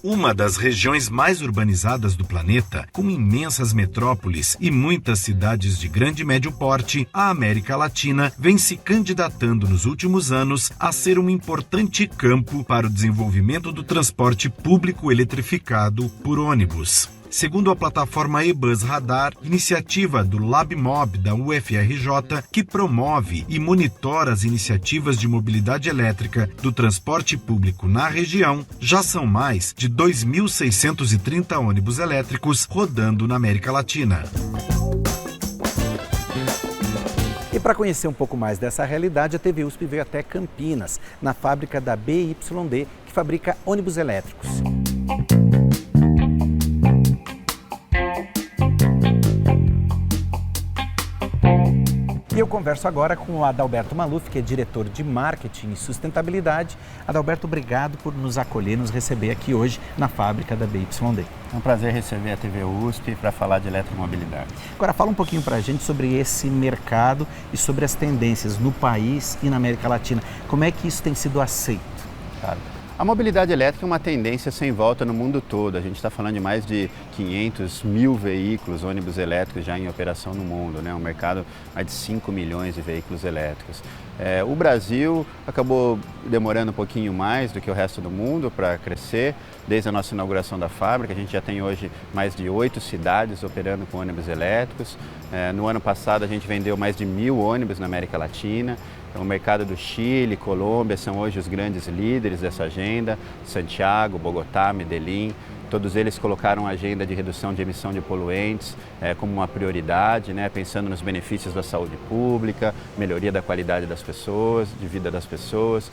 Uma das regiões mais urbanizadas do planeta, com imensas metrópoles e muitas cidades de grande e médio porte, a América Latina vem se candidatando nos últimos anos a ser um importante campo para o desenvolvimento do transporte público eletrificado por ônibus. Segundo a plataforma eBus Radar, iniciativa do LabMob da UFRJ, que promove e monitora as iniciativas de mobilidade elétrica do transporte público na região, já são mais de 2.630 ônibus elétricos rodando na América Latina. E para conhecer um pouco mais dessa realidade, a TV USP veio até Campinas, na fábrica da BYD, que fabrica ônibus elétricos. E eu converso agora com o Adalberto Maluf, que é diretor de Marketing e Sustentabilidade. Adalberto, obrigado por nos acolher, nos receber aqui hoje na fábrica da BYD. É um prazer receber a TV USP para falar de eletromobilidade. Agora, fala um pouquinho para a gente sobre esse mercado e sobre as tendências no país e na América Latina. Como é que isso tem sido aceito? Claro. A mobilidade elétrica é uma tendência sem volta no mundo todo. A gente está falando de mais de 500 mil veículos, ônibus elétricos já em operação no mundo, né? Um mercado mais de 5 milhões de veículos elétricos. O Brasil acabou demorando um pouquinho mais do que o resto do mundo para crescer. Desde a nossa inauguração da fábrica, a gente já tem hoje mais de 8 cidades operando com ônibus elétricos. No ano passado, a gente vendeu mais de 1.000 ônibus na América Latina. Então, o mercado do Chile, Colômbia são hoje os grandes líderes dessa agenda. Santiago, Bogotá, Medellín. Todos eles colocaram a agenda de redução de emissão de poluentes como uma prioridade, né? Pensando nos benefícios da saúde pública, melhoria da qualidade das pessoas, de vida das pessoas.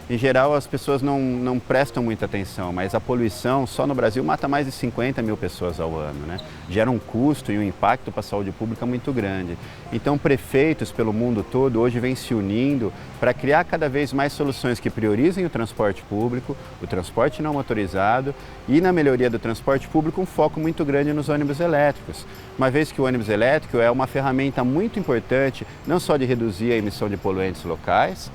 Em geral, as pessoas não prestam muita atenção, mas a poluição só no Brasil mata mais de 50 mil pessoas ao ano, né? Gera um custo e um impacto para a saúde pública muito grande. Então, prefeitos pelo mundo todo hoje vêm se unindo para criar cada vez mais soluções que priorizem o transporte público, o transporte não motorizado e na melhoria do transporte público um foco muito grande nos ônibus elétricos, uma vez que o ônibus elétrico é uma ferramenta muito importante não só de reduzir a emissão de poluentes locais,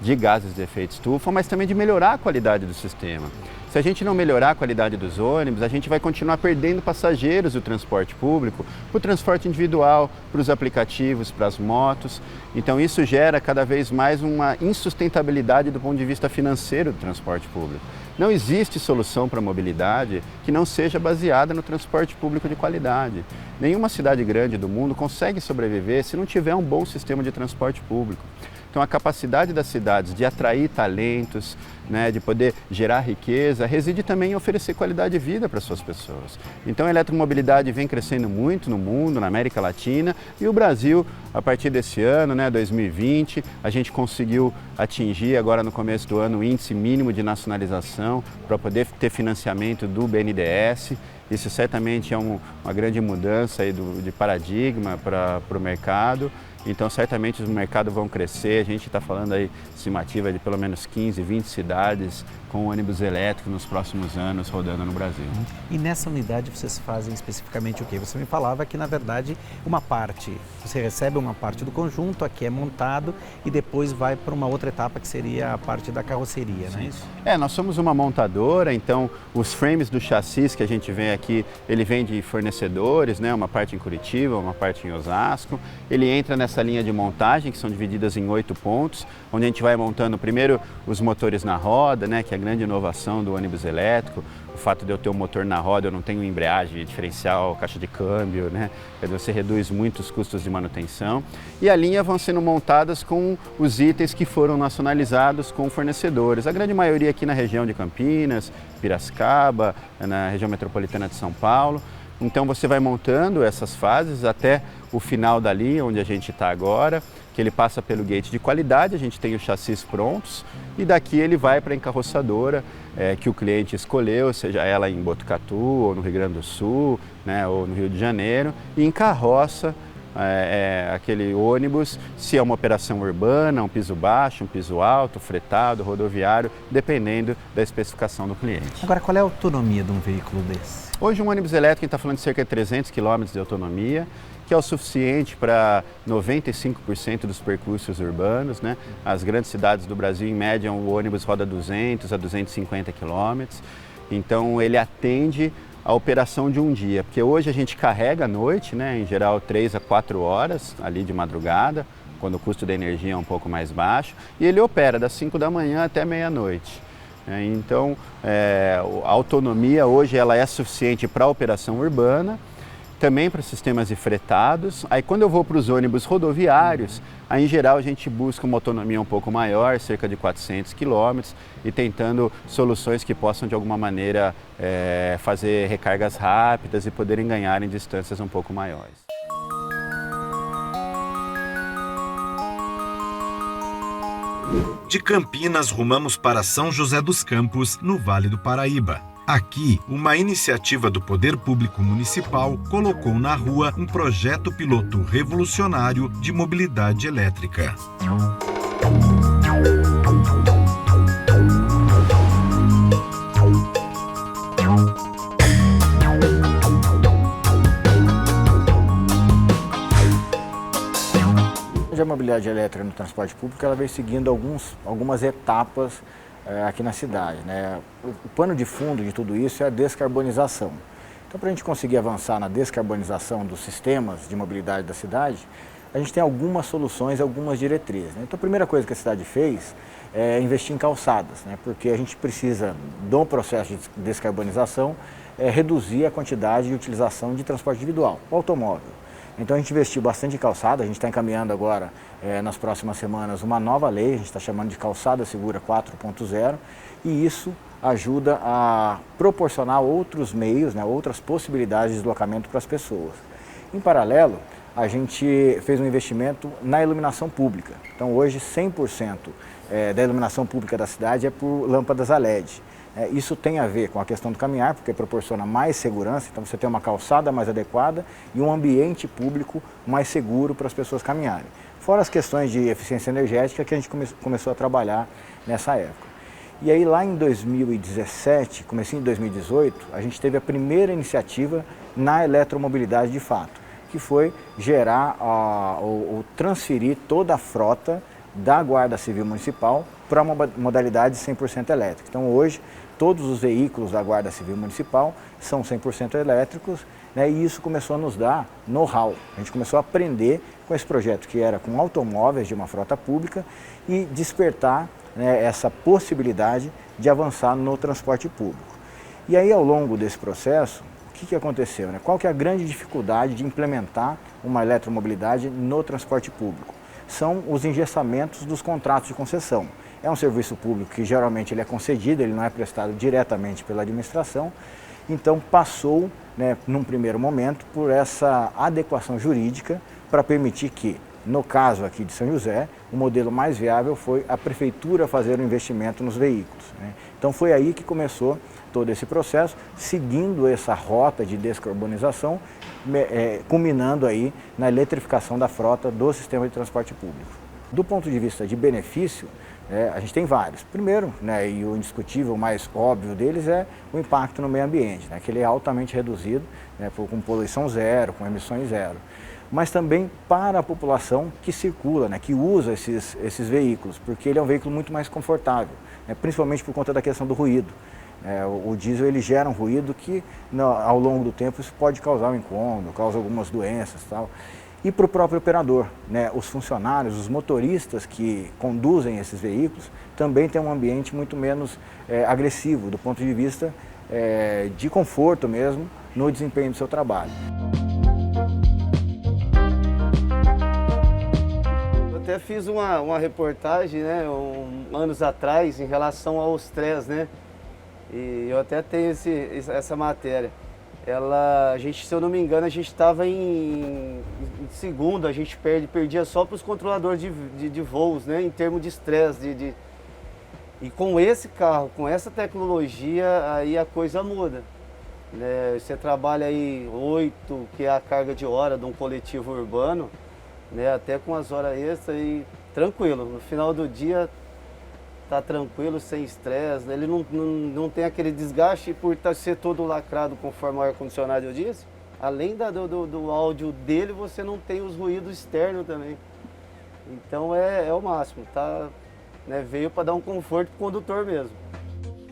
de gases de efeito estufa, mas também de melhorar a qualidade do sistema. Se a gente não melhorar a qualidade dos ônibus, a gente vai continuar perdendo passageiros do transporte público para o transporte individual, para os aplicativos, para as motos. Então isso gera cada vez mais uma insustentabilidade do ponto de vista financeiro do transporte público. Não existe solução para a mobilidade que não seja baseada no transporte público de qualidade. Nenhuma cidade grande do mundo consegue sobreviver se não tiver um bom sistema de transporte público. Então, a capacidade das cidades de atrair talentos, né, de poder gerar riqueza, reside também em oferecer qualidade de vida para as suas pessoas. Então, a eletromobilidade vem crescendo muito no mundo, na América Latina, e o Brasil, a partir desse ano, né, 2020, a gente conseguiu atingir agora no começo do ano o índice mínimo de nacionalização para poder ter financiamento do BNDES. Isso certamente é uma grande mudança aí de paradigma para o mercado. Então, certamente os mercados vão crescer. A gente está falando aí, estimativa de pelo menos 15, 20 cidades com ônibus elétrico nos próximos anos rodando no Brasil. E nessa unidade vocês fazem especificamente o quê? Você me falava que, na verdade, uma parte, você recebe uma parte do conjunto, aqui é montado e depois vai para uma outra etapa que seria a parte da carroceria, não é isso? Nós somos uma montadora, então os frames do chassis que a gente vê aqui, ele vem de fornecedores, né? Uma parte em Curitiba, uma parte em Osasco. Ele entra nessa linha de montagem, que são divididas em 8 pontos, onde a gente vai montando primeiro os motores na roda, né, que é a grande inovação do ônibus elétrico. O fato de eu ter um motor na roda, eu não tenho embreagem, diferencial, caixa de câmbio, né? Você reduz muito os custos de manutenção. E a linha vão sendo montadas com os itens que foram nacionalizados com fornecedores. A grande maioria aqui na região de Campinas, Piracicaba, na região metropolitana de São Paulo. Então você vai montando essas fases até o final da linha, onde a gente está agora, que ele passa pelo gate de qualidade, a gente tem os chassis prontos e daqui ele vai para a encarroçadora que o cliente escolheu, seja ela em Botucatu ou no Rio Grande do Sul, né, ou no Rio de Janeiro, e encarroça aquele ônibus, se é uma operação urbana, um piso baixo, um piso alto, fretado, rodoviário, dependendo da especificação do cliente. Agora, qual é a autonomia de um veículo desse? Hoje um ônibus elétrico está falando de cerca de 300 km de autonomia que é o suficiente para 95% dos percursos urbanos, né? As grandes cidades do Brasil, em média, o ônibus roda 200 a 250 quilômetros. Então, ele atende a operação de um dia, porque hoje a gente carrega à noite, né? Em geral 3 a 4 horas ali de madrugada, quando o custo da energia é um pouco mais baixo, e ele opera das 5 da manhã até meia-noite. Então, a autonomia hoje ela é suficiente para a operação urbana, também para sistemas de fretados. Aí quando eu vou para os ônibus rodoviários, aí em geral a gente busca uma autonomia um pouco maior, cerca de 400 quilômetros, e tentando soluções que possam de alguma maneira fazer recargas rápidas e poderem ganhar em distâncias um pouco maiores. De Campinas, rumamos para São José dos Campos, no Vale do Paraíba. Aqui, uma iniciativa do Poder Público Municipal colocou na rua um projeto piloto revolucionário de mobilidade elétrica. A mobilidade elétrica no transporte público ela vem seguindo algumas etapas aqui na cidade, né? O pano de fundo de tudo isso é a descarbonização. Então, para a gente conseguir avançar na descarbonização dos sistemas de mobilidade da cidade, a gente tem algumas soluções, algumas diretrizes, né? Então, a primeira coisa que a cidade fez é investir em calçadas, né? Porque a gente precisa, do processo de descarbonização, reduzir a quantidade de utilização de transporte individual, o automóvel. Então a gente investiu bastante em calçada, a gente está encaminhando agora, nas próximas semanas, uma nova lei, a gente está chamando de Calçada Segura 4.0, e isso ajuda a proporcionar outros meios, né, outras possibilidades de deslocamento para as pessoas. Em paralelo, a gente fez um investimento na iluminação pública. Então hoje 100% da iluminação pública da cidade é por lâmpadas a LED. Isso tem a ver com a questão do caminhar, porque proporciona mais segurança, então você tem uma calçada mais adequada e um ambiente público mais seguro para as pessoas caminharem. Fora as questões de eficiência energética que a gente começou a trabalhar nessa época. E aí lá em 2017, comecinho de 2018, a gente teve a primeira iniciativa na eletromobilidade de fato, que foi gerar ou transferir toda a frota da Guarda Civil Municipal para uma modalidade 100% elétrica. Então hoje todos os veículos da Guarda Civil Municipal são 100% elétricos, né, e isso começou a nos dar know-how. A gente começou a aprender com esse projeto que era com automóveis de uma frota pública e despertar, né, essa possibilidade de avançar no transporte público. E aí ao longo desse processo, o que aconteceu, né? Qual que é a grande dificuldade de implementar uma eletromobilidade no transporte público? São os engessamentos dos contratos de concessão. É um serviço público que geralmente ele é concedido, ele não é prestado diretamente pela administração, então passou, né, num primeiro momento, por essa adequação jurídica para permitir que, no caso aqui de São José, o modelo mais viável foi a prefeitura fazer o investimento nos veículos, né? Então foi aí que começou todo esse processo, seguindo essa rota de descarbonização, culminando aí na eletrificação da frota do sistema de transporte público. Do ponto de vista de benefício, a gente tem vários. Primeiro, né, e o indiscutível, mais óbvio deles é o impacto no meio ambiente, né, que ele é altamente reduzido, né, com poluição zero, com emissões zero. Mas também para a população que circula, né, que usa esses veículos, porque ele é um veículo muito mais confortável, né, principalmente por conta da questão do ruído. O diesel ele gera um ruído que ao longo do tempo isso pode causar um incômodo, causa algumas doenças e tal. E para o próprio operador, né, os funcionários, os motoristas que conduzem esses veículos também têm um ambiente muito menos agressivo do ponto de vista de conforto mesmo no desempenho do seu trabalho. Eu até fiz uma reportagem, né, anos atrás em relação aos TREs, né? E eu até tenho essa matéria. A gente, se eu não me engano, a gente estava em segundo, a gente perdia só para os controladores de voos, né, em termos de estresse. E com esse carro, com essa tecnologia, aí a coisa muda. Né? Você trabalha aí 8, que é a carga de hora de um coletivo urbano, né, até com as horas extras e tranquilo. No final do dia, tá tranquilo, sem estresse, né? Ele não tem aquele desgaste por ser todo lacrado conforme o ar-condicionado eu disse. além do áudio dele, você não tem os ruídos externos também. Então é o máximo, tá? Né? Veio para dar um conforto pro condutor mesmo.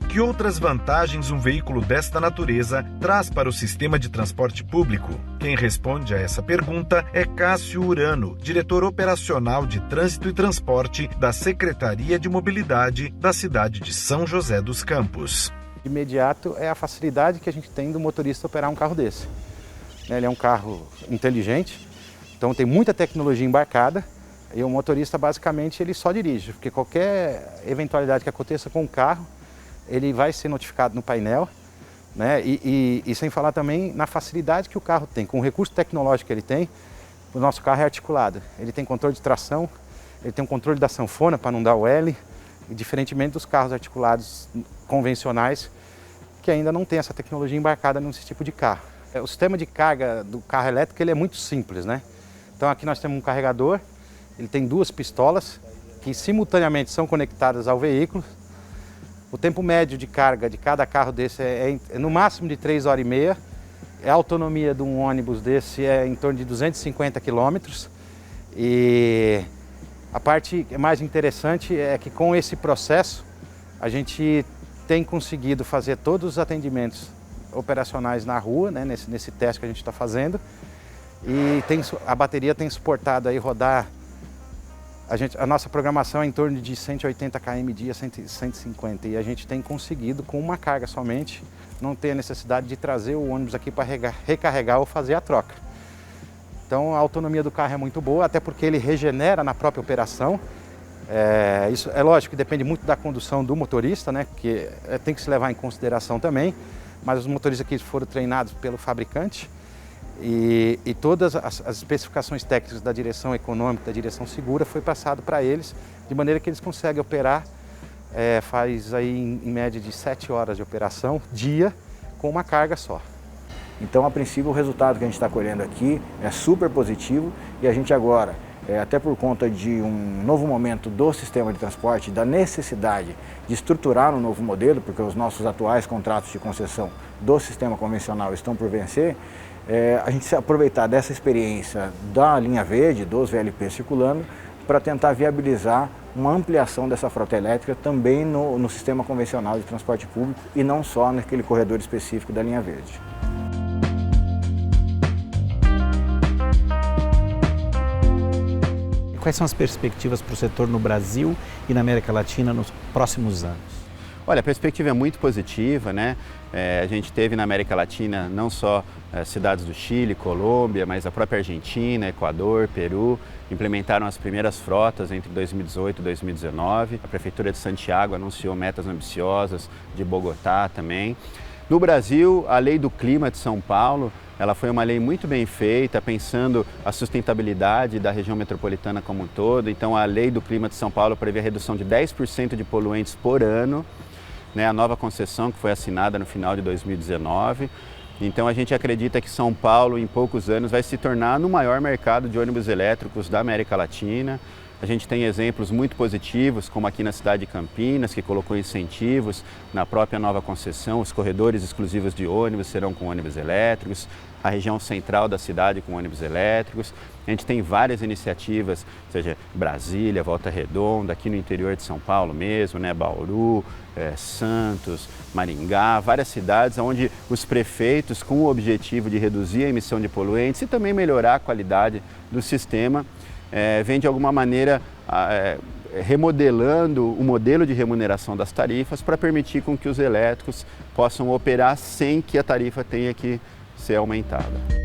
Que outras vantagens um veículo desta natureza traz para o sistema de transporte público? Quem responde a essa pergunta é Cássio Urano, diretor operacional de Trânsito e Transporte da Secretaria de Mobilidade da cidade de São José dos Campos. De imediato é a facilidade que a gente tem do motorista operar um carro desse. Ele é um carro inteligente, então tem muita tecnologia embarcada e o motorista basicamente ele só dirige, porque qualquer eventualidade que aconteça com o carro, ele vai ser notificado no painel, né? E sem falar também na facilidade que o carro tem, com o recurso tecnológico que ele tem, o nosso carro é articulado. Ele tem controle de tração, ele tem um controle da sanfona para não dar o L, e diferentemente dos carros articulados convencionais, que ainda não tem essa tecnologia embarcada nesse tipo de carro. O sistema de carga do carro elétrico ele é muito simples, né? Então aqui nós temos um carregador, ele tem 2 pistolas que simultaneamente são conectadas ao veículo. O tempo médio de carga de cada carro desse é no máximo de 3 horas e meia. A autonomia de um ônibus desse é em torno de 250 quilômetros. E a parte mais interessante é que com esse processo a gente tem conseguido fazer todos os atendimentos operacionais na rua, né, nesse teste que a gente está fazendo. E a bateria tem suportado aí rodar. A nossa programação é em torno de 180 km dia, 150, e a gente tem conseguido, com uma carga somente, não ter a necessidade de trazer o ônibus aqui para recarregar ou fazer a troca. Então a autonomia do carro é muito boa, até porque ele regenera na própria operação. Isso é lógico que depende muito da condução do motorista, né? Porque tem que se levar em consideração também, mas os motoristas aqui foram treinados pelo fabricante. E todas as especificações técnicas da direção econômica, da direção segura, foi passado para eles, de maneira que eles conseguem operar, faz aí em média de 7 horas de operação, dia, com uma carga só. Então, a princípio, o resultado que a gente está colhendo aqui é super positivo e a gente agora, até por conta de um novo momento do sistema de transporte, da necessidade de estruturar um novo modelo, porque os nossos atuais contratos de concessão do sistema convencional estão por vencer, a gente se aproveitar dessa experiência da linha verde, dos VLP circulando, para tentar viabilizar uma ampliação dessa frota elétrica também no sistema convencional de transporte público e não só naquele corredor específico da linha verde. Quais são as perspectivas para o setor no Brasil e na América Latina nos próximos anos? Olha, a perspectiva é muito positiva, né? A gente teve na América Latina não só cidades do Chile, Colômbia, mas a própria Argentina, Equador, Peru, implementaram as primeiras frotas entre 2018 e 2019. A Prefeitura de Santiago anunciou metas ambiciosas, de Bogotá também. No Brasil, a Lei do Clima de São Paulo, ela foi uma lei muito bem feita, pensando a sustentabilidade da região metropolitana como um todo. Então, a Lei do Clima de São Paulo prevê a redução de 10% de poluentes por ano, né? A nova concessão que foi assinada no final de 2019. Então, a gente acredita que São Paulo, em poucos anos, vai se tornar no maior mercado de ônibus elétricos da América Latina. A gente tem exemplos muito positivos, como aqui na cidade de Campinas, que colocou incentivos na própria nova concessão. Os corredores exclusivos de ônibus serão com ônibus elétricos, a região central da cidade com ônibus elétricos. A gente tem várias iniciativas, seja Brasília, Volta Redonda, aqui no interior de São Paulo mesmo, né? Bauru, Santos, Maringá, várias cidades onde os prefeitos, com o objetivo de reduzir a emissão de poluentes e também melhorar a qualidade do sistema, vem de alguma maneira remodelando o modelo de remuneração das tarifas para permitir com que os elétricos possam operar sem que a tarifa tenha que ser aumentada.